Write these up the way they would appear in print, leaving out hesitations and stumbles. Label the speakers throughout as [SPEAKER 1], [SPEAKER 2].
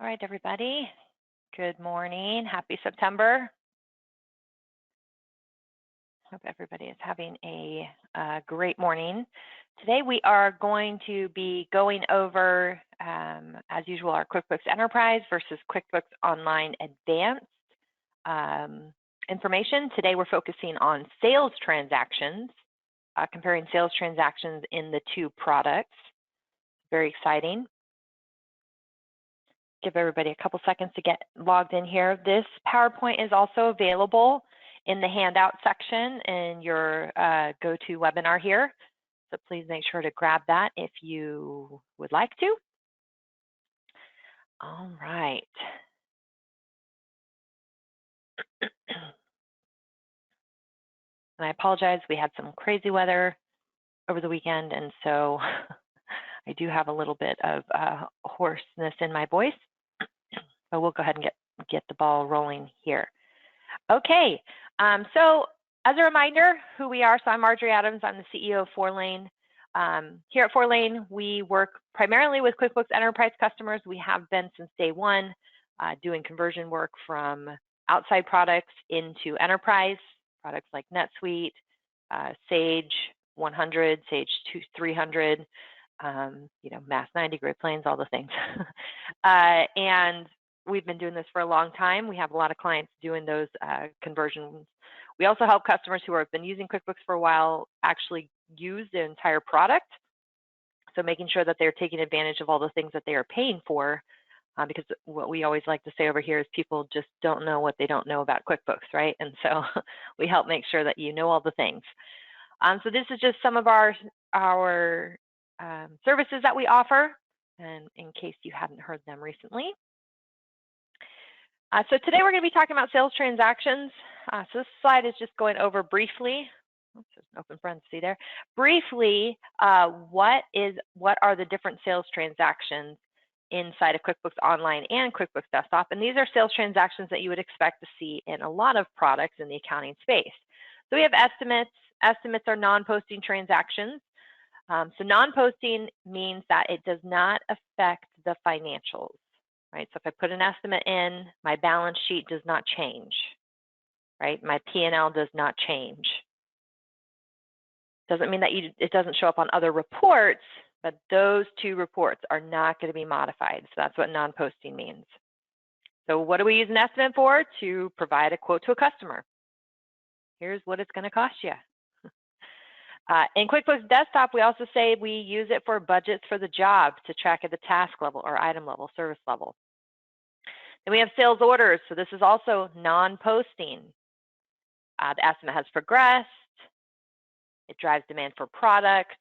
[SPEAKER 1] All right, everybody. Good morning. Happy September. Hope everybody is having a great morning. Today we are going to be going over, as usual, our QuickBooks Enterprise versus QuickBooks Online Advanced information. Today we're focusing on sales transactions, comparing sales transactions in the two products. Very exciting. Give everybody a couple seconds to get logged in here. This PowerPoint is also available in the handout section in your GoToWebinar here. So please make sure to grab that if you would like to. All right. And I apologize, we had some crazy weather over the weekend, and so I do have a little bit of hoarseness in my voice. But we'll go ahead and get the ball rolling here. Okay, so as a reminder, who we are, so I'm Marjorie Adams, I'm the CEO of Fourlane. Here at Fourlane, we work primarily with QuickBooks Enterprise customers. We have been since day one, doing conversion work from outside products into enterprise, products like NetSuite, Sage 100, Sage 300, Mass 90, Great Plains, all the things. And we've been doing this for a long time. We have a lot of clients doing those conversions. We also help customers who have been using QuickBooks for a while actually use the entire product. So making sure that they're taking advantage of all the things that they are paying for, because what we always like to say over here is people just don't know what they don't know about QuickBooks, right? And so we help make sure that you know all the things. So this is just some of our services that we offer, and in case you hadn't heard them recently. So today we're going to be talking about sales transactions. So this slide is just going over briefly, oops, there's an open parenthesis there, briefly what are the different sales transactions inside of QuickBooks Online and QuickBooks Desktop. And these are sales transactions that you would expect to see in a lot of products in the accounting space. So we have estimates. Estimates are non-posting transactions. So non-posting means that it does not affect the financials. Right? So if I put an estimate in, my balance sheet does not change, right? My P&L does not change. Doesn't mean that it doesn't show up on other reports, but those two reports are not going to be modified. So that's what non-posting means. So what do we use an estimate for? To provide a quote to a customer. Here's what it's going to cost you. In QuickBooks Desktop, we also say we use it for budgets for the job to track at the task level or item level, service level. Then we have sales orders. So this is also non-posting. The estimate has progressed. It drives demand for product.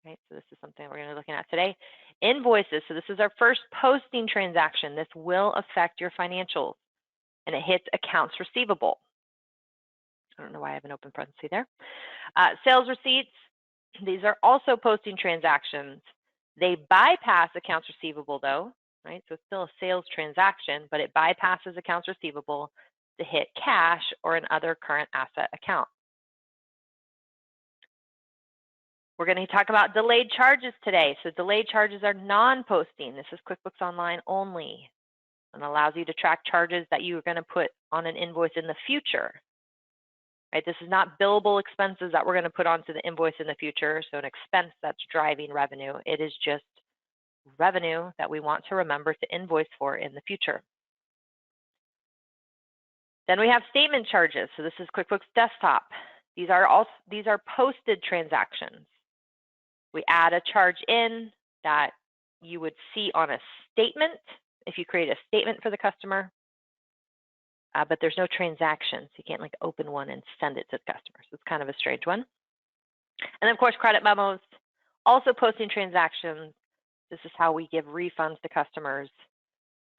[SPEAKER 1] Right? So this is something we're going to be looking at today. Invoices. So this is our first posting transaction. This will affect your financials, and it hits accounts receivable. I don't know why I have an open parenthesis there. Sales receipts, these are also posting transactions. They bypass accounts receivable though, right? So it's still a sales transaction, but it bypasses accounts receivable to hit cash or another current asset account. We're going to talk about delayed charges today. So delayed charges are non-posting. This is QuickBooks Online only, and allows you to track charges that you are going to put on an invoice in the future. Right, this is not billable expenses that we're going to put onto the invoice in the future, so an expense that's driving revenue. It is just revenue that we want to remember to invoice for in the future. Then we have statement charges. So this is QuickBooks Desktop. These are posted transactions. We add a charge in that you would see on a statement if you create a statement for the customer. But there's no transaction, so you can't like open one and send it to the customer. So it's kind of a strange one. And then of course, credit memos, also posting transactions. This is how we give refunds to customers.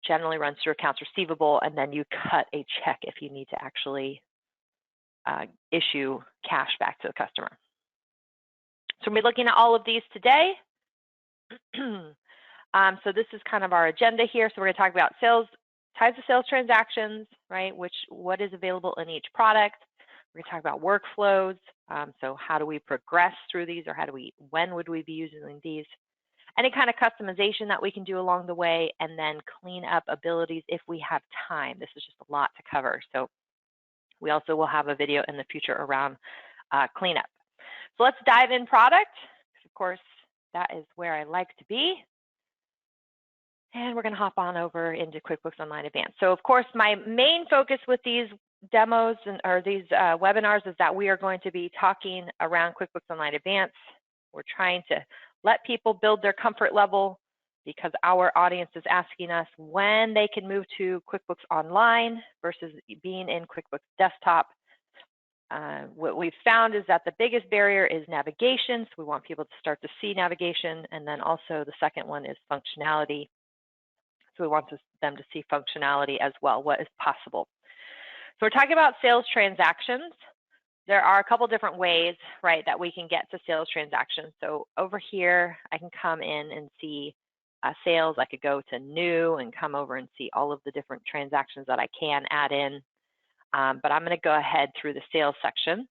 [SPEAKER 1] Generally runs through accounts receivable, and then you cut a check if you need to actually issue cash back to the customer. So we'll be looking at all of these today. So this is kind of our agenda here. So we're going to talk about types of sales transactions, right? What is available in each product. We're going to talk about workflows. So how do we progress through these, or when would we be using these? any kind of customization that we can do along the way, and then clean up abilities if we have time. This is just a lot to cover. So we also will have a video in the future around cleanup. So let's dive in product. Of course, that is where I like to be. And we're going to hop on over into QuickBooks Online Advanced. So of course, my main focus with these demos or these webinars is that we are going to be talking around QuickBooks Online Advanced. We're trying to let people build their comfort level because our audience is asking us when they can move to QuickBooks Online versus being in QuickBooks Desktop. What we've found is that the biggest barrier is navigation. So we want people to start to see navigation. And then also the second one is functionality. So we want them to see functionality as well, what is possible. So we're talking about sales transactions. There are a couple different ways, right, that we can get to sales transactions. So over here, I can come in and see sales. I could go to new and come over and see all of the different transactions that I can add in. But I'm going to go ahead through the sales section.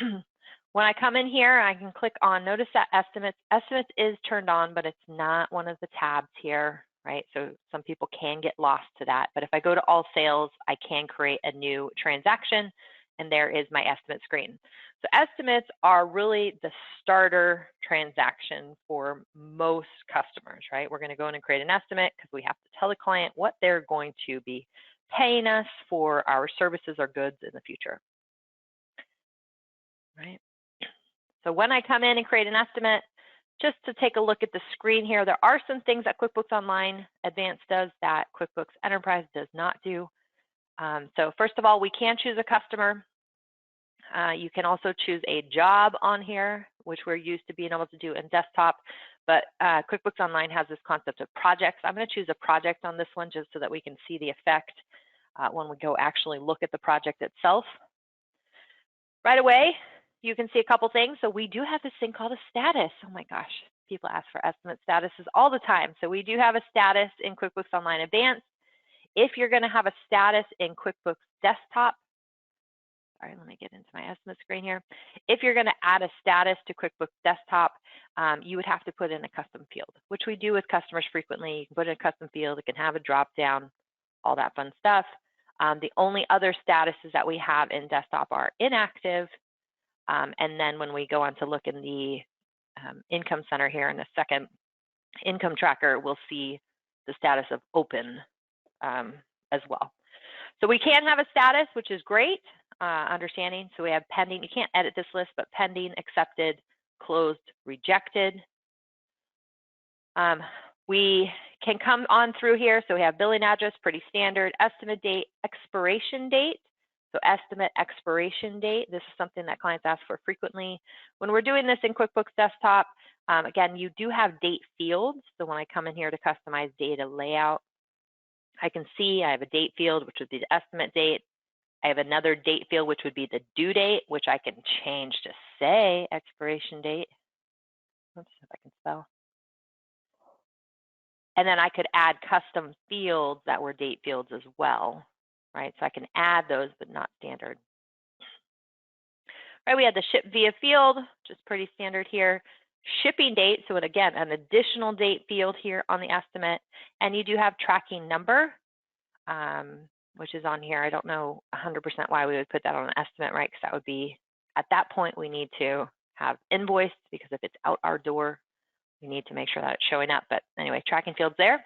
[SPEAKER 1] When I come in here, I can click on, notice that estimates. Estimates is turned on, but it's not one of the tabs here, right? So some people can get lost to that. But if I go to all sales, I can create a new transaction, and there is my estimate screen. So estimates are really the starter transaction for most customers, right? We're going to go in and create an estimate because we have to tell the client what they're going to be paying us for our services or goods in the future, right? So when I come in and create an estimate, just to take a look at the screen here, there are some things that QuickBooks Online Advanced does that QuickBooks Enterprise does not do. So first of all, we can choose a customer. You can also choose a job on here, which we're used to being able to do in desktop. But QuickBooks Online has this concept of projects. I'm going to choose a project on this one just so that we can see the effect when we go actually look at the project itself. Right away, you can see a couple things. So we do have this thing called a status. Oh my gosh, people ask for estimate statuses all the time. So we do have a status in QuickBooks Online Advanced. If you're going to have a status in QuickBooks Desktop, sorry, let me get into my estimate screen here. If you're going to add a status to QuickBooks Desktop, you would have to put in a custom field, which we do with customers frequently. You can put in a custom field. It can have a drop down, all that fun stuff. The only other statuses that we have in Desktop are inactive. And then when we go on to look in the Income Center here in the second income tracker, we'll see the status of open as well. So we can have a status, which is great, understanding. So we have pending. You can't edit this list, but pending, accepted, closed, rejected. We can come on through here. So we have billing address, pretty standard, estimate date, expiration date. So estimate expiration date. This is something that clients ask for frequently. When we're doing this in QuickBooks Desktop, again, you do have date fields. So when I come in here to customize data layout, I can see I have a date field, which would be the estimate date. I have another date field, which would be the due date, which I can change to say expiration date. Oops, if I can spell. And then I could add custom fields that were date fields as well, right? So I can add those, but not standard. Right, we had the ship via field, which is pretty standard here. Shipping date, so again, an additional date field here on the estimate. And you do have tracking number, which is on here. I don't know 100% why we would put that on an estimate, right? Because that would be, at that point, we need to have invoiced, because if it's out our door, we need to make sure that it's showing up. But anyway, tracking fields there.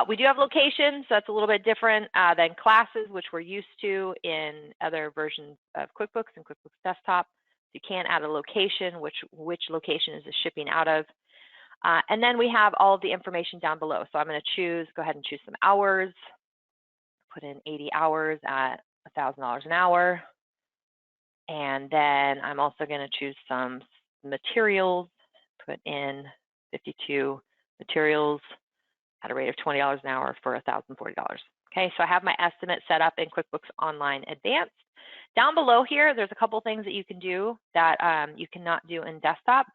[SPEAKER 1] We do have locations, so that's a little bit different than classes, which we're used to in other versions of QuickBooks and QuickBooks Desktop. So you can add a location, which location is the shipping out of. And then we have all of the information down below. So I'm going to go ahead and choose some hours, put in 80 hours at $1,000 an hour. And then I'm also going to choose some materials, put in 52 materials at a rate of $20 an hour for $1,040. Okay, so I have my estimate set up in QuickBooks Online Advanced. Down below here, there's a couple things that you can do that you cannot do in Desktop.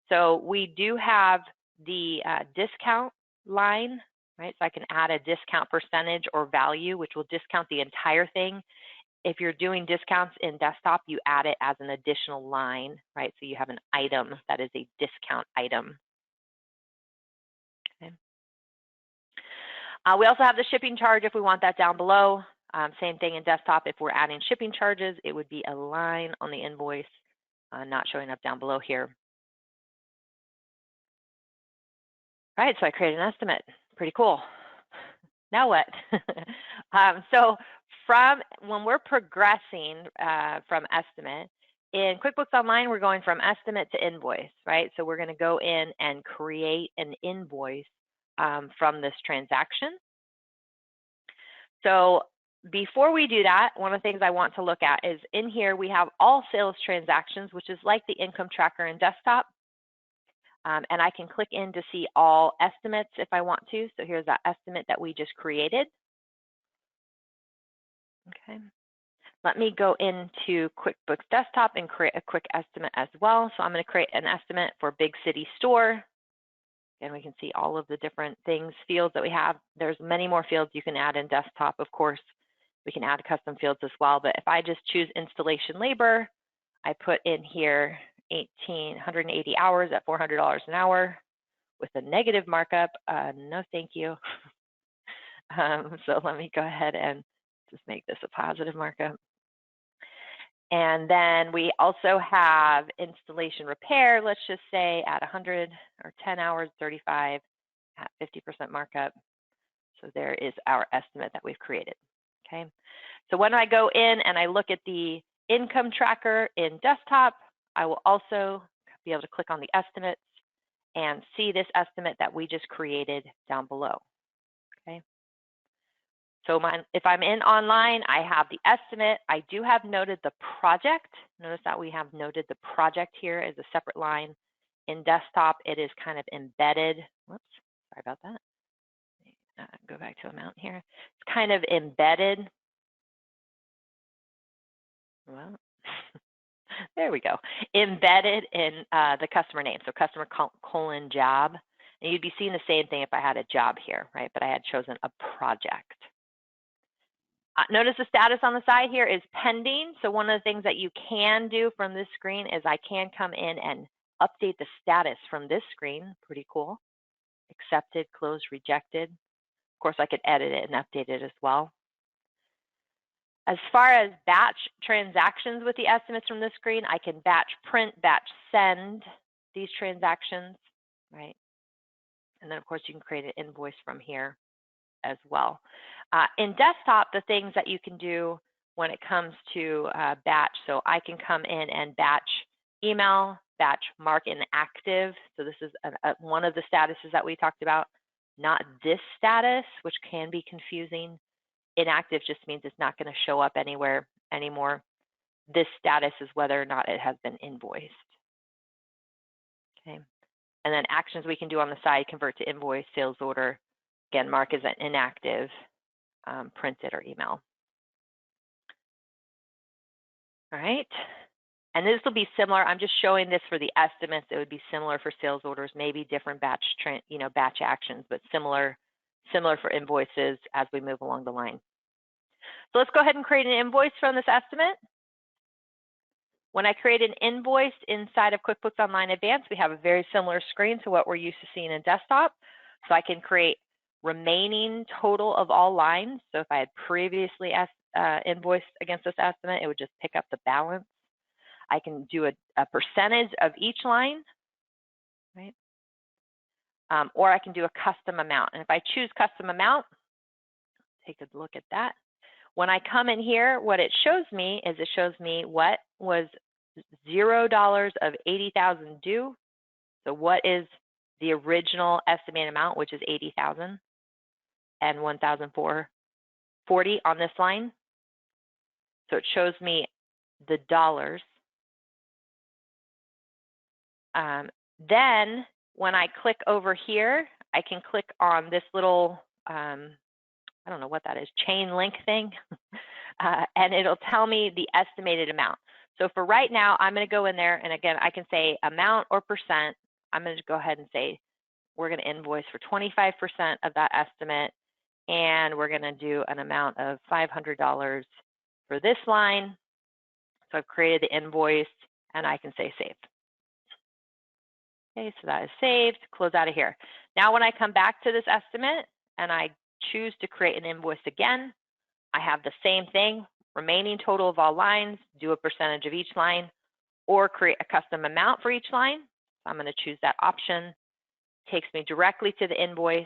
[SPEAKER 1] So we do have the discount line, right? So I can add a discount percentage or value, which will discount the entire thing. If you're doing discounts in Desktop, you add it as an additional line, right? So you have an item that is a discount item. We also have the shipping charge if we want that down below. Same thing in desktop. If we're adding shipping charges, it would be a line on the invoice, not showing up down below here. All right, so I created an estimate. Pretty cool. Now what? So from when we're progressing from estimate, in QuickBooks Online, we're going from estimate to invoice, right? So we're going to go in and create an invoice from this transaction. So before we do that, one of the things I want to look at is in here we have all sales transactions, which is like the income tracker in desktop. And I can click in to see all estimates if I want to. So here's that estimate that we just created. Okay. Let me go into QuickBooks Desktop and create a quick estimate as well. So I'm going to create an estimate for Big City Store. And we can see all of the different things, fields that we have. There's many more fields you can add in desktop, of course. We can add custom fields as well. But if I just choose installation labor, I put in here 1,880 hours at $400 an hour with a negative markup. No, thank you. So let me go ahead and just make this a positive markup. And then we also have installation repair, let's just say at 100 or 10 hours, 35 at 50% markup. So there is our estimate that we've created, okay? So when I go in and I look at the income tracker in desktop, I will also be able to click on the estimates and see this estimate that we just created down below, okay? So if I'm in online, I have the estimate. I do have noted the project. Notice that we have noted the project here as a separate line. In desktop, it is kind of embedded. Whoops, sorry about that. Go back to amount here. It's kind of embedded. Well, there we go. Embedded in the customer name. So customer colon job. And you'd be seeing the same thing if I had a job here, right? But I had chosen a project. Notice the status on the side here is pending. So one of the things that you can do from this screen is I can come in and update the status from this screen. Pretty cool. Accepted, closed, rejected. Of course, I could edit it and update it as well. As far as batch transactions with the estimates from this screen, I can batch print, batch send these transactions, right? And then, of course, you can create an invoice from here as well. In desktop, the things that you can do when it comes to batch, so I can come in and batch email, batch mark inactive. So this is one of the statuses that we talked about, not this status, which can be confusing. Inactive just means it's not going to show up anywhere anymore. This status is whether or not it has been invoiced. Okay. And then actions we can do on the side, convert to invoice, sales order. Again, mark as an inactive, print it or email. All right. And this will be similar. I'm just showing this for the estimates. It would be similar for sales orders, maybe different batch actions, but similar for invoices as we move along the line. So let's go ahead and create an invoice from this estimate. When I create an invoice inside of QuickBooks Online Advanced, we have a very similar screen to what we're used to seeing in desktop. So I can create remaining total of all lines. So if I had previously invoiced against this estimate, it would just pick up the balance. I can do a percentage of each line, right? Or I can do a custom amount. And if I choose custom amount, take a look at that. When I come in here, what it shows me is it shows me what was $0 of 80,000 due. So what is the original estimated amount, which is 80,000 and 1,440 on this line. So it shows me the dollars. Then when I click over here, I can click on this little, I don't know what that is, chain link thing, and it'll tell me the estimated amount. So for right now, I'm going to go in there, and again, I can say amount or percent. I'm going to go ahead and say we're going to invoice for 25% of that estimate, and we're going to do an amount of $500 for this line. So I've created the invoice, and I can say save. Okay, so that is saved. Close out of here. Now when I come back to this estimate and I choose to create an invoice again, I have the same thing, remaining total of all lines, do a percentage of each line, or create a custom amount for each line. So I'm going to choose that option. Takes me directly to the invoice.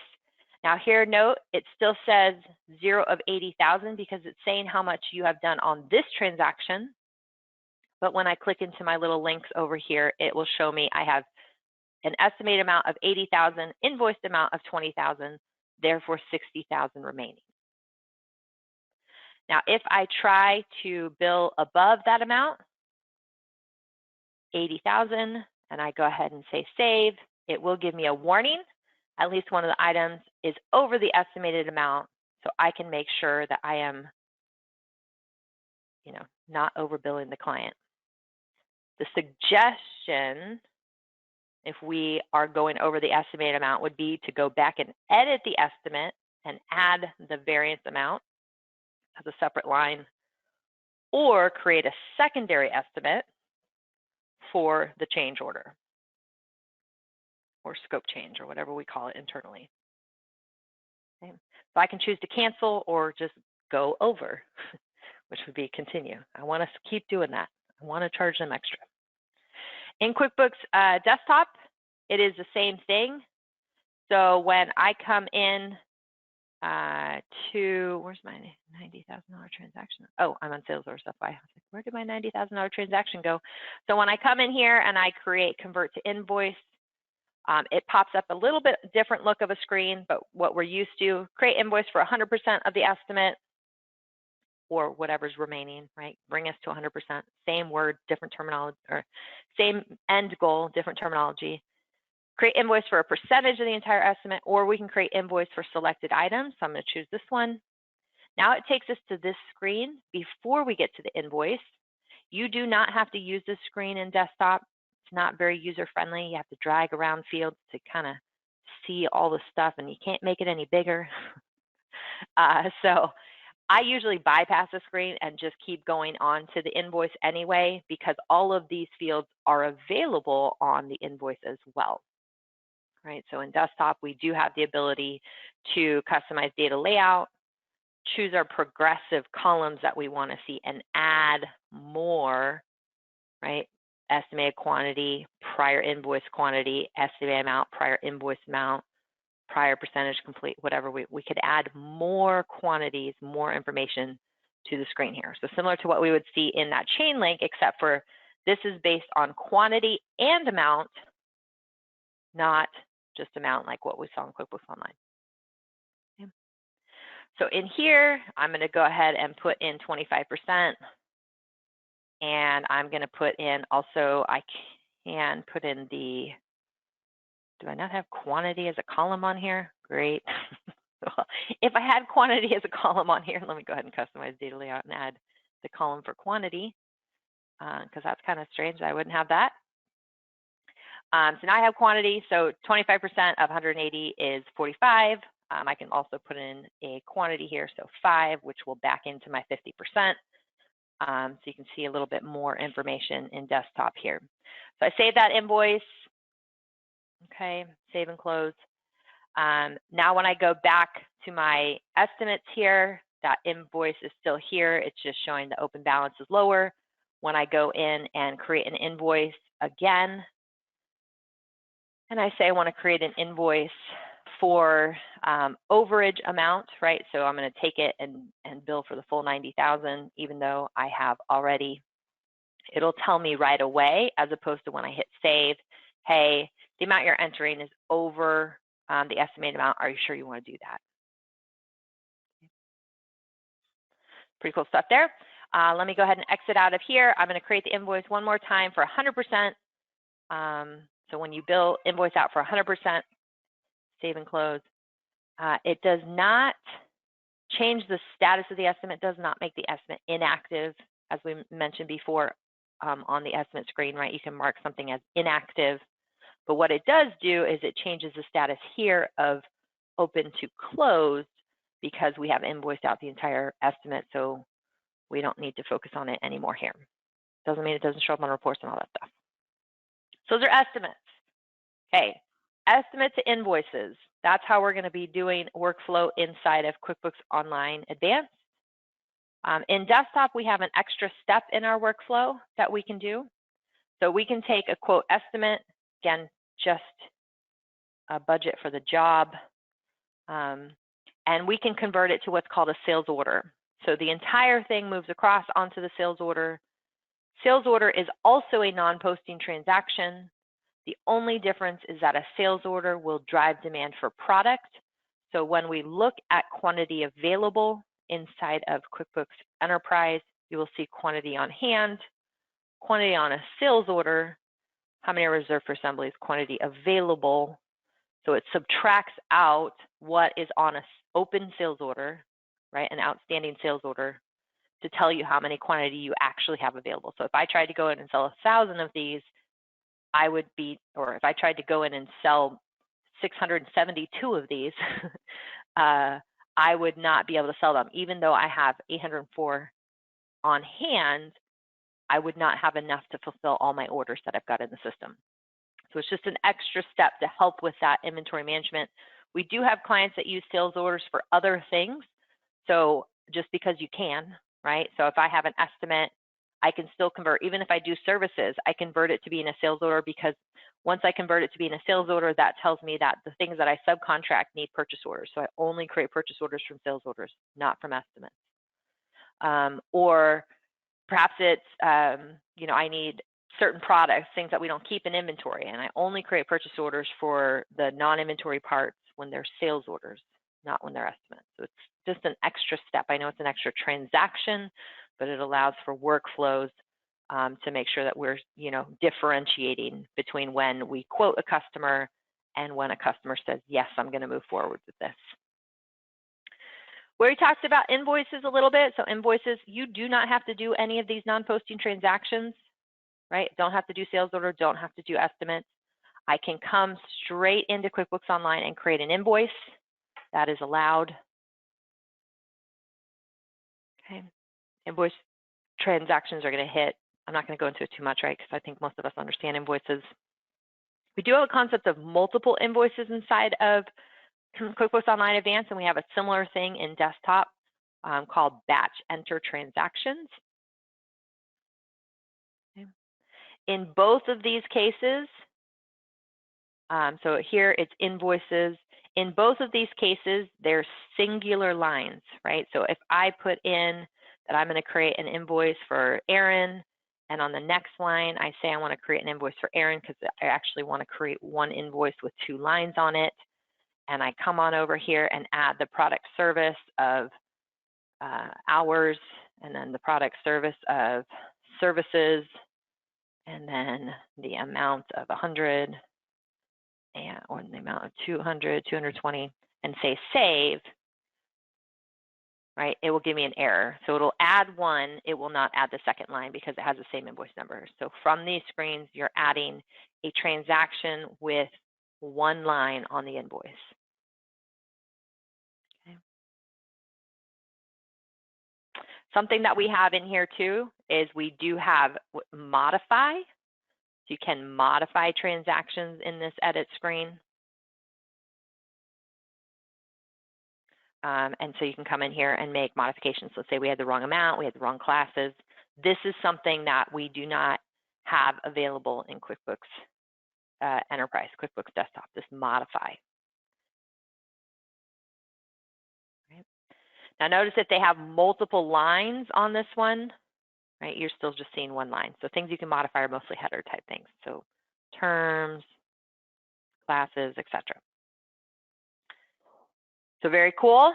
[SPEAKER 1] Now here, note, it still says 0 of 80,000 because it's saying how much you have done on this transaction. But when I click into my little links over here, it will show me I have an estimated amount of 80,000, invoiced amount of 20,000, therefore 60,000 remaining. Now, if I try to bill above that amount, 80,000, and I go ahead and say save, it will give me a warning. At least one of the items is over the estimated amount, so I can make sure that I am, not overbilling the client. The suggestion, if we are going over the estimated amount, would be to go back and edit the estimate and add the variance amount as a separate line, or create a secondary estimate for the change order or scope change or whatever we call it internally. Okay. So I can choose to cancel or just go over, which would be continue. I want us to keep doing that. I want to charge them extra. In QuickBooks Desktop, it is the same thing. So when I come in to, where's my $90,000 transaction? Oh, I'm on sales order stuff. Where did my $90,000 transaction go? So when I come in here and I create convert to invoice, it pops up a little bit different look of a screen, but what we're used to, create invoice for 100% of the estimate or whatever's remaining, right? Bring us to 100%, same word, different terminology, or same end goal, different terminology. Create invoice for a percentage of the entire estimate, or we can create invoice for selected items. So I'm going to choose this one. Now it takes us to this screen before we get to the invoice. You do not have to use this screen in desktop. It's not very user-friendly. You have to drag around fields to kind of see all the stuff, and you can't make it any bigger. So I usually bypass the screen and just keep going on to the invoice anyway, because all of these fields are available on the invoice as well. Right, so in desktop, we do have the ability to customize data layout, choose our progressive columns that we want to see, and add more, right? Estimated quantity, prior invoice quantity, estimated amount, prior invoice amount, prior percentage complete, whatever. We could add more quantities, more information to the screen here. So similar to what we would see in that chain link, except for this is based on quantity and amount, not just amount like what we saw in QuickBooks Online. Okay. So in here, I'm going to go ahead and put in 25%. And I'm going to put in also, I can put in the, do I not have quantity as a column on here? Great. If I had quantity as a column on here, let me go ahead and customize data layout and add the column for quantity, because that's kind of strange. I wouldn't have that. So now I have quantity, so 25% of 180 is 45. I can also put in a quantity here, so 5, which will back into my 50%. So you can see a little bit more information in desktop here. So I save that invoice, okay, save and close. Now when I go back to my estimates here, that invoice is still here. It's just showing the open balance is lower. When I go in and create an invoice again, and I say I want to create an invoice for overage amount, right? So I'm going to take it and bill for the full 90,000, even though I have already. It'll tell me right away, as opposed to when I hit save, hey, the amount you're entering is over the estimated amount. Are you sure you want to do that? Pretty cool stuff there. Let me go ahead and exit out of here. I'm going to create the invoice one more time for 100%. So when you bill invoice out for 100%, save and close. It does not change the status of the estimate, does not make the estimate inactive, as we mentioned before on the estimate screen, right? You can mark something as inactive, but what it does do is it changes the status here of open to closed, because we have invoiced out the entire estimate, so we don't need to focus on it anymore here. Doesn't mean it doesn't show up on reports and all that stuff. So those are estimates. Okay, estimate to invoices. That's how we're going to be doing workflow inside of QuickBooks Online Advanced. In desktop, we have an extra step in our workflow that we can do. So we can take a quote estimate, again, just a budget for the job, and we can convert it to what's called a sales order. So the entire thing moves across onto the sales order. Sales order is also a non-posting transaction. The only difference is that a sales order will drive demand for product. So when we look at quantity available inside of QuickBooks Enterprise, you will see quantity on hand, quantity on a sales order, how many are reserved for assemblies, quantity available. So it subtracts out what is on an open sales order, right, an outstanding sales order, to tell you how many quantity you actually have available. So if I tried to go in and sell 1,000 of these, I would be, or if I tried to go in and sell 672 of these, I would not be able to sell them. Even though I have 804 on hand, I would not have enough to fulfill all my orders that I've got in the system. So it's just an extra step to help with that inventory management. We do have clients that use sales orders for other things. So just because you can, right? So if I have an estimate, I can still convert. Even if I do services, I convert it to be in a sales order, because once I convert it to be in a sales order, that tells me that the things that I subcontract need purchase orders. So I only create purchase orders from sales orders, not from estimates. Or perhaps it's, I need certain products, things that we don't keep in inventory, and I only create purchase orders for the non-inventory parts when they're sales orders, not when they're estimates. So it's just an extra step. I know it's an extra transaction, but it allows for workflows to make sure that we're, differentiating between when we quote a customer and when a customer says, yes, I'm going to move forward with this. We already talked about invoices a little bit. So invoices, you do not have to do any of these non-posting transactions, right? Don't have to do sales order, don't have to do estimates. I can come straight into QuickBooks Online and create an invoice. That is allowed. Okay. Invoice transactions are going to hit. I'm not going to go into it too much, right? Because I think most of us understand invoices. We do have a concept of multiple invoices inside of QuickBooks Online Advanced, and we have a similar thing in desktop called batch enter transactions. Okay. In both of these cases, so here it's invoices. In both of these cases, they're singular lines, right? So if I put in that I'm going to create an invoice for Aaron, and on the next line, I say I want to create an invoice for Aaron because I actually want to create one invoice with 2 lines on it. And I come on over here and add the product service of hours, and then the product service of services, and then the amount of 100, or the amount of 200, 220, and say save, right? It will give me an error. So it'll add 1, it will not add the second line because it has the same invoice number. So from these screens, you're adding a transaction with 1 line on the invoice. Okay. Something that we have in here too is we do have modify. So you can modify transactions in this edit screen. And so you can come in here and make modifications. Let's say we had the wrong amount, we had the wrong classes. This is something that we do not have available in QuickBooks Enterprise, QuickBooks Desktop, this modify. Right. Now notice that they have multiple lines on this one, right? You're still just seeing 1 line. So things you can modify are mostly header type things. So terms, classes, etc. So very cool.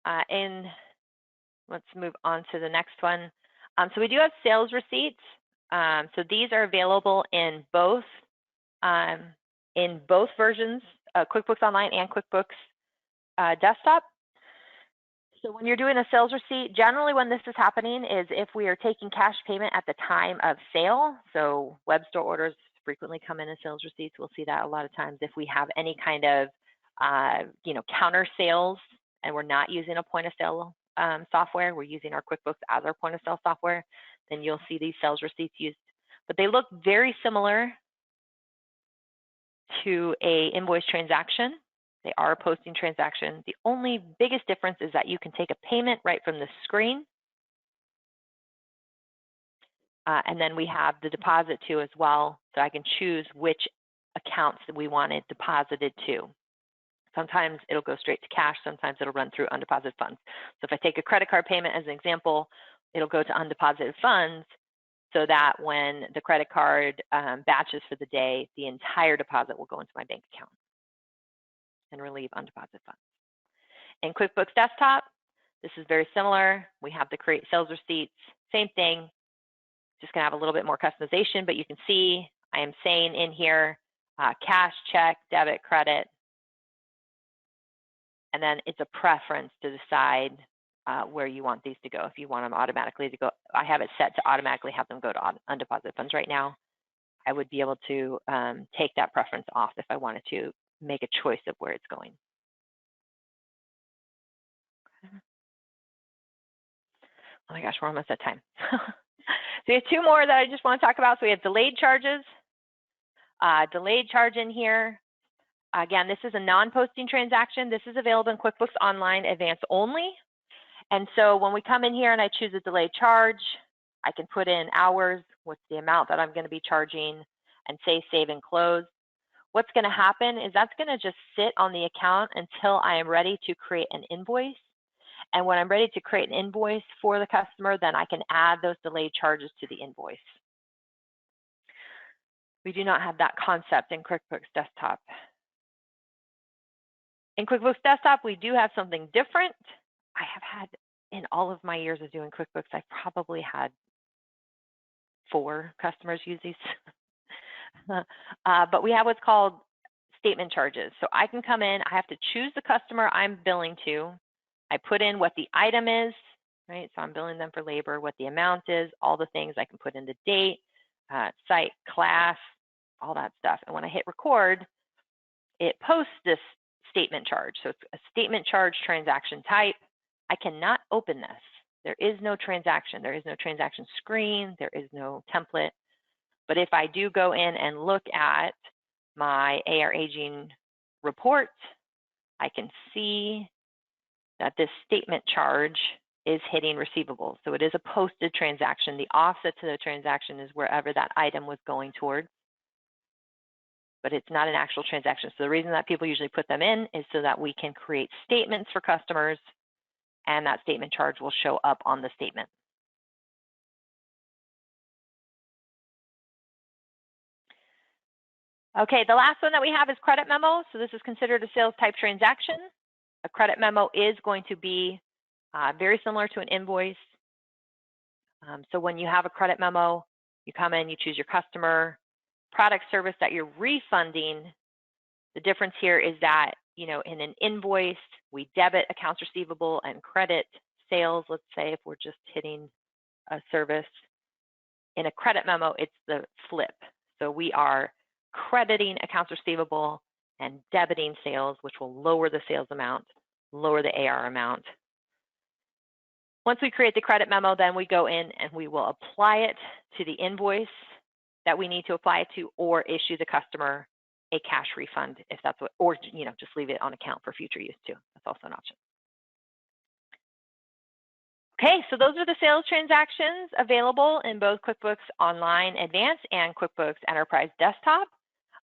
[SPEAKER 1] And let's move on to the next one. So we do have sales receipts. So these are available in both versions, QuickBooks Online and QuickBooks Desktop. So when you're doing a sales receipt, generally when this is happening is if we are taking cash payment at the time of sale. So web store orders frequently come in as sales receipts. We'll see that a lot of times. If we have any kind of counter sales and we're not using a point of sale software, we're using our QuickBooks as our point of sale software, then you'll see these sales receipts used. But they look very similar to a invoice transaction. They are a posting transaction. The only biggest difference is that you can take a payment right from the screen. And then we have the deposit to as well, so I can choose which accounts that we want it deposited to. Sometimes it'll go straight to cash, sometimes it'll run through undeposited funds. So if I take a credit card payment as an example, it'll go to undeposited funds so that when the credit card batches for the day, the entire deposit will go into my bank account and relieve undeposited funds. In QuickBooks Desktop, this is very similar. We have the create sales receipts, same thing, just gonna have a little bit more customization, but you can see I am saying in here, cash, check, debit, credit, and then it's a preference to decide where you want these to go. If you want them automatically to go, I have it set to automatically have them go to undeposited funds right now. I would be able to take that preference off if I wanted to make a choice of where it's going. Oh my gosh, we're almost at time. So we have two more that I just want to talk about. So we have delayed charges. Delayed charge in here. Again, this is a non-posting transaction. This is available in QuickBooks Online Advanced only. And so when we come in here and I choose a delayed charge, I can put in hours, what's the amount that I'm going to be charging, and say save and close. What's going to happen is that's going to just sit on the account until I am ready to create an invoice. And when I'm ready to create an invoice for the customer, then I can add those delayed charges to the invoice. We do not have that concept in QuickBooks Desktop. In QuickBooks Desktop, we do have something different. I have had, in all of my years of doing QuickBooks, I've probably had 4 customers use these. But we have what's called statement charges. So I can come in, I have to choose the customer I'm billing to. I put in what the item is, right? So I'm billing them for labor, what the amount is, all the things. I can put in the date, site, class, all that stuff. And when I hit record, it posts this statement charge. So it's a statement charge transaction type. I cannot open this. There is no transaction. There is no transaction screen. There is no template. But if I do go in and look at my AR aging report, I can see that this statement charge is hitting receivables. So it is a posted transaction. The offset to the transaction is wherever that item was going towards, but it's not an actual transaction. So the reason that people usually put them in is so that we can create statements for customers, and that statement charge will show up on the statement. Okay, the last one that we have is credit memo. So this is considered a sales type transaction. A credit memo is going to be very similar to an invoice. So when you have a credit memo, you come in, you choose your customer, product, service that you're refunding. The difference here is that, you know, in an invoice, we debit accounts receivable and credit sales, let's say, if we're just hitting a service. In a credit memo, it's the flip. So we are crediting accounts receivable and debiting sales, which will lower the sales amount, lower the AR amount. Once we create the credit memo, then we go in and we will apply it to the invoice that we need to apply it to, or issue the customer a cash refund if that's what, or, you know, just leave it on account for future use too. That's also an option. Okay, so those are the sales transactions available in both QuickBooks Online Advanced and QuickBooks Enterprise Desktop.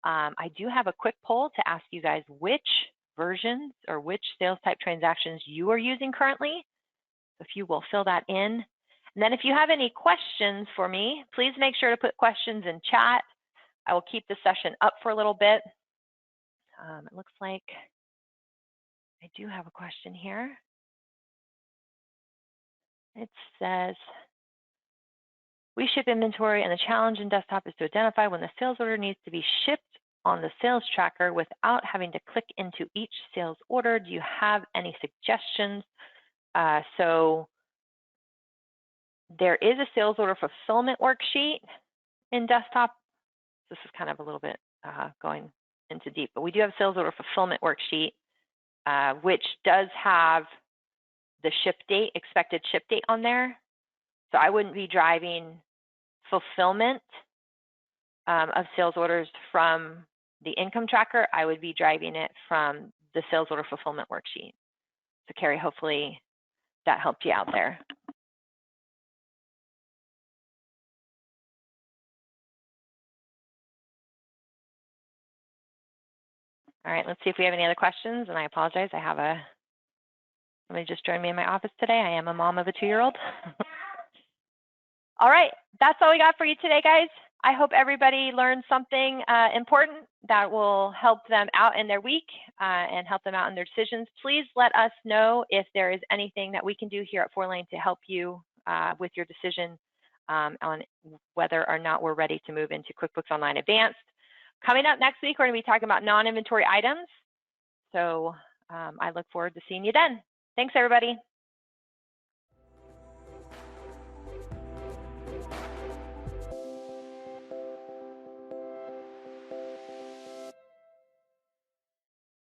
[SPEAKER 1] I do have a quick poll to ask you guys which versions or which sales type transactions you are using currently. If you will fill that in. And then if you have any questions for me, please make sure to put questions in chat. I will keep the session up for a little bit. It looks like I do have a question here. It says, we ship inventory and the challenge in desktop is to identify when the sales order needs to be shipped on the sales tracker without having to click into each sales order. Do you have any suggestions? So there is a sales order fulfillment worksheet in desktop. This is kind of a little bit going into deep, but we do have a sales order fulfillment worksheet, which does have the ship date, expected ship date on there. So I wouldn't be driving fulfillment of sales orders from the income tracker, I would be driving it from the sales order fulfillment worksheet. So Carrie, hopefully that helped you out there. All right, let's see if we have any other questions. And I apologize, I have somebody just joined me in my office today. I am a mom of a 2-year-old. All right, that's all we got for you today, guys. I hope everybody learned something important that will help them out in their week and help them out in their decisions. Please let us know if there is anything that we can do here at Fourlane to help you with your decision on whether or not we're ready to move into QuickBooks Online Advanced. Coming up next week, we're going to be talking about non-inventory items. So I look forward to seeing you then. Thanks, everybody.